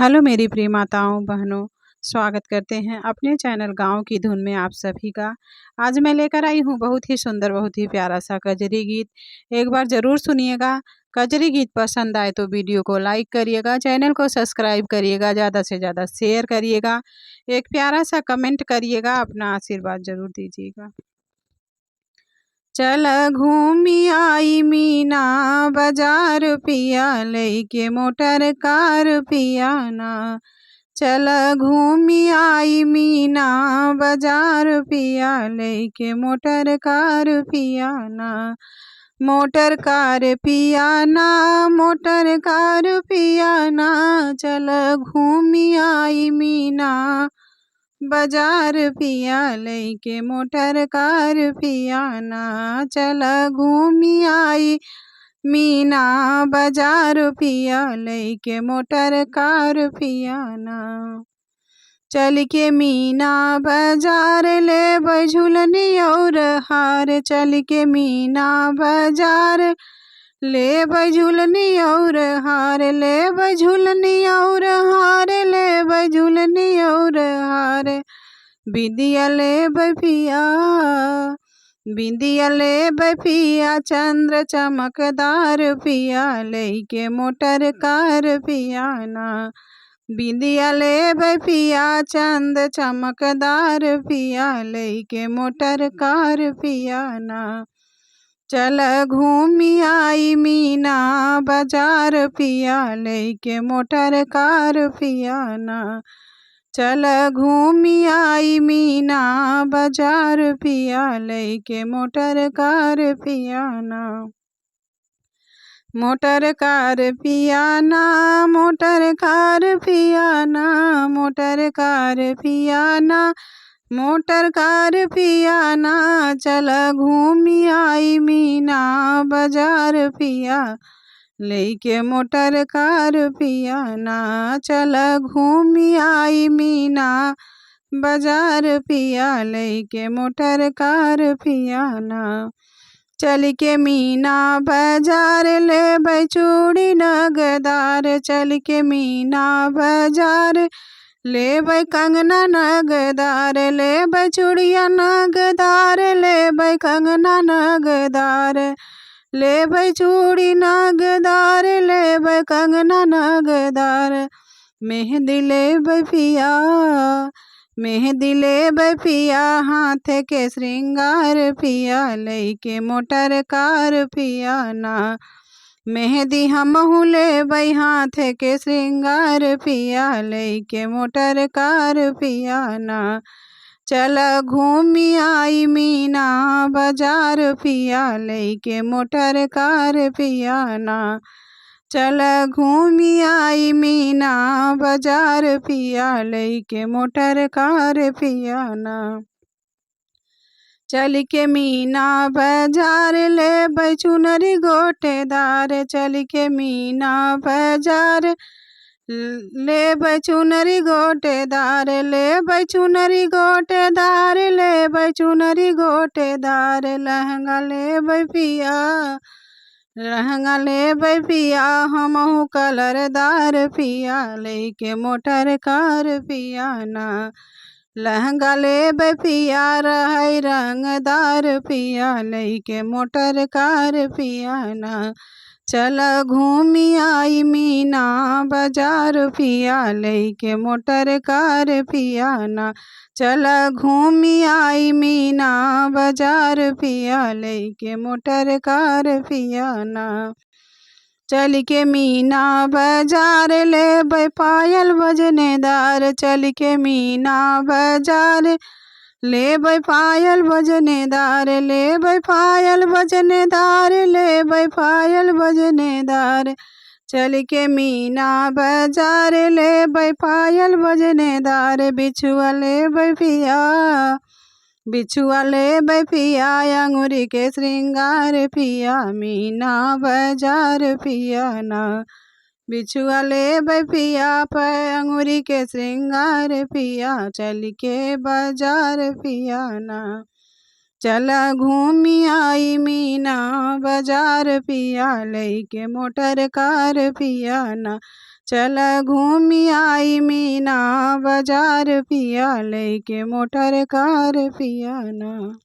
Hello मेरी प्रिय माताओं बहनों, स्वागत करते हैं अपने चैनल गाँव की धुन में आप सभी का। आज मैं लेकर आई हूँ बहुत ही सुंदर, बहुत ही प्यारा सा कजरी गीत। एक बार ज़रूर सुनिएगा। कजरी गीत पसंद आए तो वीडियो को लाइक करिएगा, चैनल को सब्सक्राइब करिएगा, ज़्यादा से ज़्यादा शेयर करिएगा, एक प्यारा सा कमेंट करिएगा, अपना आशीर्वाद ज़रूर दीजिएगा। चल घूमी आई मीना बाजार पिया लइके मोटर कार पिया ना। चल घूमी आई मीना बाजार पिया लइके मोटर कार पिया ना। मोटर कार पिया ना, मोटर कार पिया ना। चल घूमी आई मीना बाजार पिया लइके मोटर कार पिया ना। चल घूमी आई मीना बाजार पिया लइके मोटर कार पिया ना। चल के मीना बाजार ले झुलनी और हार। चल के मीना बाजार ले झुलनी और हार। ले झुलनी और हार। ले झुलनी और हार। बिंदिया ले पिया, बिंदिया ले पिया चंद्र चमकदार पिया लइके मोटर कार पिया ना। बिंदिया ले पिया चंद चमकदार पिया लइके मोटर कार पिया ना। चल घूमी आई मीना बाजार पिया लइके मोटर कार पिया ना। चल घूमी आई मीना बाजार पिया लइके मोटर कार पिया ना। मोटर कार पिया ना, मोटर कार पिया ना। मोटर कार पिया ना, मोटर कार पिया ना। चल घूमी आई मीना बाजार पिया लइके मोटर कार पिया ना। चल घूमी आई मीना बाजार पिया लइके मोटर कार पिया ना। चल के मीना बाजार ले चूड़ी नगदार। चल के मीना बाजार ले कंगना नगदार। ले चूड़िया नगदार। ले कंगना नगदार। ले चूड़ी नगदार। ले कंगना नगदार। मेहंदी ले पिया, मेहंदी ले पिया हाथ के श्रृंगार पिया लइके मोटर कार पिया ना। मेहंदी हमहू ले हाथ के श्रृंगार पिया लइके मोटर कार पिया ना। चल घूमी आई मीना बाजार पिया लइके मोटर कार पिया ना। चल घूमी आई मीना बाजार पिया लइके मोटर कार पिया ना। चल के मीना बाजार ले चुनरी गोटेदार। चल के मीना बाजार ले चुनरी गोटेदार। ले चुनरी गोटेदार। ले चुनरी गोटेदार। लहंगा ले पिया, लहंगा ले पिया हमहू कलरदार पिया लइके मोटर कार पिया ना। लहंगा ले पिया रहे रंगदार पिया लइके मोटर कार पिया ना। चल घूमी आई मीना बाजार पिया लइके मोटर कार पिया ना। चल घूमी आई मीना बाजार पिया लइके मोटर कार पिया ना। चल के मीना बाजार ले पायल बजनेदार। चल के मीना बाजार ले पायल बजनेदार। ले पायल बजनेदार। ले पायल बजनेदार। चल के मीना बाजार ले पायल बजनेदार। बिछुआ ले पिया, बिछुआ ले पिया अंगूरी के श्रृंगार पिया मीना बाजार पिया ना। बिछुआ ले पिया अंगूरी के श्रृंगार पिया चल के बाजार पिया ना। चल घूमी आई मीना बाजार पिया लइके मोटर कार पिया ना। चल घूमी आई मीना बाजार पिया, लेके मोटर कार पिया ना।